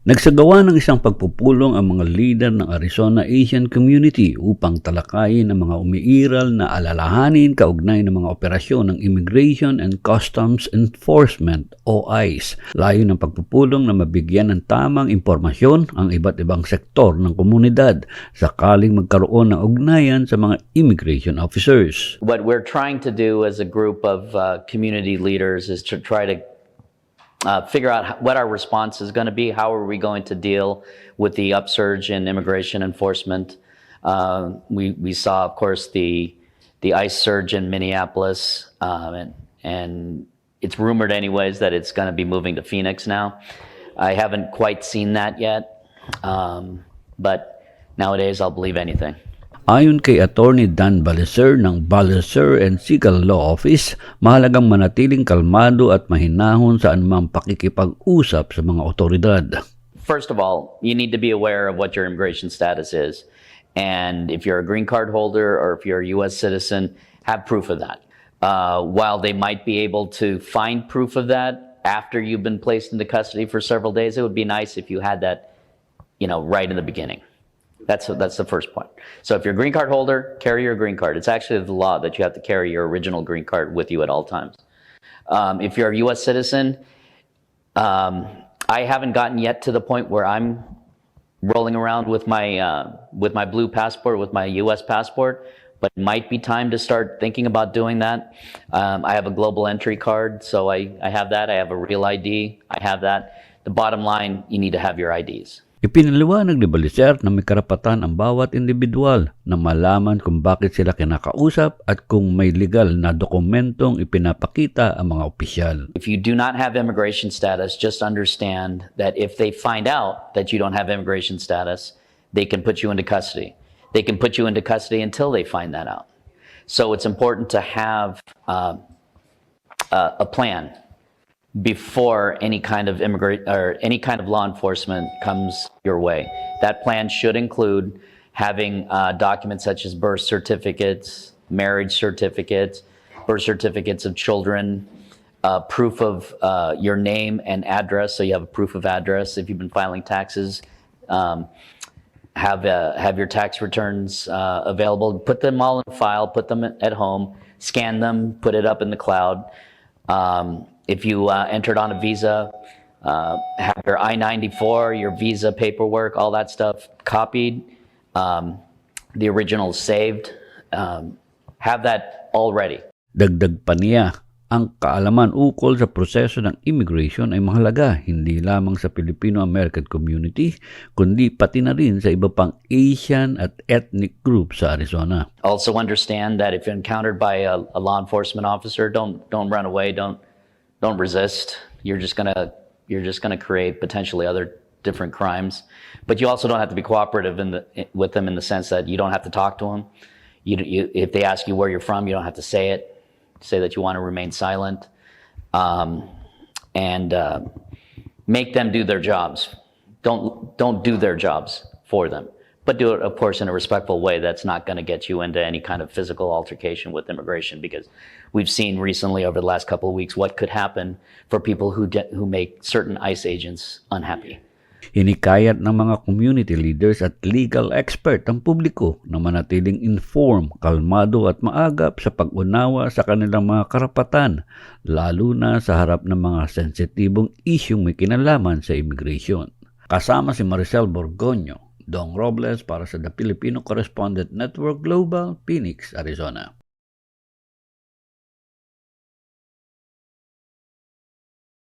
Nagsagawa ng isang pagpupulong ang mga lider ng Arizona Asian Community upang talakayin ang mga umiiral na alalahanin kaugnay ng mga operasyon ng Immigration and Customs Enforcement o ICE. Layo ng pagpupulong na mabigyan ng tamang impormasyon ang iba't ibang sektor ng komunidad sakaling magkaroon ng ugnayan sa mga immigration officers. What we're trying to do as a group of community leaders is to try to figure out what our response is going to be. How are we going to deal with the upsurge in immigration enforcement? We saw, of course, the ICE surge in Minneapolis, and it's rumored anyways that it's going to be moving to Phoenix now. I haven't quite seen that yet, but nowadays I'll believe anything. Ayon kay Attorney Dan Balicer ng Balicer and Sigal Law Office, mahalagang manatiling kalmado at mahinahon sa anumang pakikipag-usap sa mga otoridad. First of all, you need to be aware of what your immigration status is. And if you're a green card holder or if you're a U.S. citizen, have proof of that. While they might be able to find proof of that after you've been placed into custody for several days, it would be nice if you had that, right in the beginning. That's the first point. So if you're a green card holder, carry your green card. It's actually the law that you have to carry your original green card with you at all times. If you're a U.S. citizen, I haven't gotten yet to the point where I'm rolling around with my blue passport, with my U.S. passport, but it might be time to start thinking about doing that. I have a global entry card, so I have that. I have a real ID. I have that. The bottom line, you need to have your IDs. Ipinaliwanag ni Balicer na may karapatan ang bawat individual na malaman kung bakit sila kinakausap at kung may legal na dokumentong ipinapakita ang mga opisyal. If you do not have immigration status, just understand that if they find out that you don't have immigration status, they can put you into custody. They can put you into custody until they find that out. So it's important to have a plan before any kind of law enforcement comes your way. That plan should include having documents such as birth certificates, marriage certificates, birth certificates of children, proof of your name and address, so you have a proof of address if you've been filing taxes. Have your tax returns available. Put them all in a file. Put them at home. Scan them. Put it up in the cloud. If you entered on a visa, have your I-94, your visa paperwork, all that stuff copied, the original saved, have that all ready. Dagdag pa niya, ang kaalaman ukol sa proseso ng immigration ay mahalaga hindi lamang sa Filipino-American community, kundi pati na rin sa iba pang Asian at ethnic groups sa Arizona. Also understand that if you're encountered by a law enforcement officer, don't run away, don't resist. You're just gonna create potentially other different crimes. But you also don't have to be cooperative with them in the sense that you don't have to talk to them. If they ask you where you're from, you don't have to say it. Say that you want to remain silent, and make them do their jobs. Don't do their jobs for them, but do it, of course, in a respectful way that's not going to get you into any kind of physical altercation with immigration, because we've seen recently over the last couple of weeks what could happen for people who make certain ICE agents unhappy. Hinikayat ng mga community leaders at legal expert ang publiko na manatiling informed, kalmado at maagap sa pag-unawa sa kanilang mga karapatan, lalo na sa harap ng mga sensitibong isyung may kinalaman sa immigration. Kasama si Maricel Borgoño, Dong Robles para sa The Filipino Correspondent Network Global, Phoenix, Arizona.